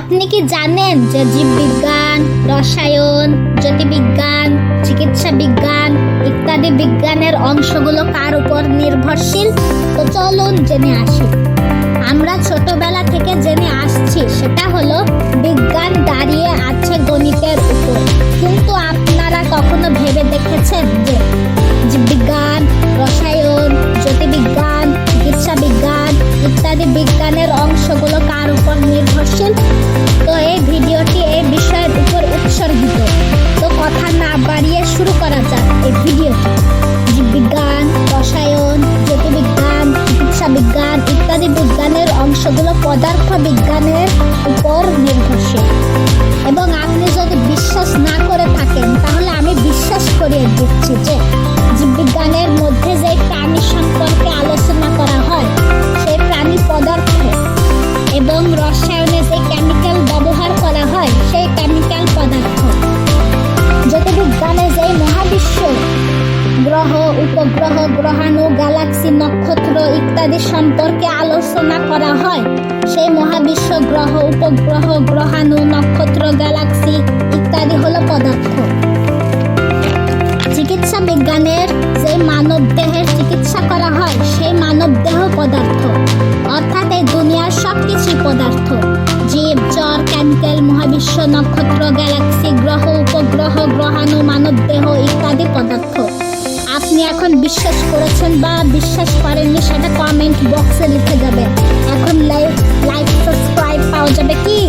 আপনি কি জানেন যে জীববিজ্ঞান, রসায়ন, জ্যোতির্বিজ্ঞান, চিকিৎসা বিজ্ঞান ইত্যাদি বিজ্ঞানের অংশগুলো কার উপর নির্ভরশীল? তো চলুন জেনে আসি। আমরা ছোটবেলা থেকে জেনে আসছি সেটা হলো বিজ্ঞান দাঁড়িয়ে আছে গণিতের উপর। কিন্তু আপনারা কখনো ভেবে দেখেছেন যে জীববিজ্ঞান, রসায়ন, জ্যোতির্বিজ্ঞান, চিকিৎসা বিজ্ঞান ইত্যাদি বিজ্ঞানের অংশগুলো কার উপর নির্ভরশীল? তো এই ভিডিওটি এই বিষয়ের উপর উৎসর্গিত। তো কথা না বাড়িয়ে শুরু করা যাক এই ভিডিওটি। জীববিজ্ঞান, রসায়ন, জ্যোতির্বিজ্ঞান, চিকিৎসা বিজ্ঞান ইত্যাদি বিজ্ঞানের অংশগুলো পদার্থ বিজ্ঞানের উপর নির্ভরশীল। এবং আপনি যদি বিশ্বাস না করে থাকেন তাহলে আমি বিশ্বাস করিয়ে দিচ্ছি যে জীববিজ্ঞানের মধ্যে যে প্রাণী সম্পর্কে আলোচনা করা হয় সেই প্রাণী পদার্থ, এবং রসায়নে যে কেমিক্যাল ব্যবহার করা হয় সেই কেমিক্যাল পদার্থ, জ্যোতির্বিজ্ঞানে যে মহাবিশ্ব, গ্রহ, উপগ্রহ, গ্রহাণু, গ্যালাক্সি, নক্ষত্র ইত্যাদি সম্পর্কে আলোচনা করা হয় সেই মহাবিশ্ব, গ্রহ, উপগ্রহ, গ্রহাণু, নক্ষত্র, গ্যালাক্সি ইত্যাদি হলো পদার্থ। চিকিৎসা বিজ্ঞানের যে মানব দেহের চিকিৎসা করা হয় সেই মানব দেহ পদার্থ, অর্থাৎ এই দুনিয়ার সবকিছুই পদার্থ। জীব, জড়, কেমিক্যাল, মহাবিশ্ব, নক্ষত্র, গ্যালাক্সি, গ্রহ, উপগ্রহ, গ্রহাণু, মানব দেহ ইত্যাদি পদার্থ। আপনি এখন বিশ্বাস করেছেন বা বিশ্বাস করেননি সেটা কমেন্ট বক্সে লিখে যাবে। এখন লাইক সাবস্ক্রাইব পাওয়া যাবে কি?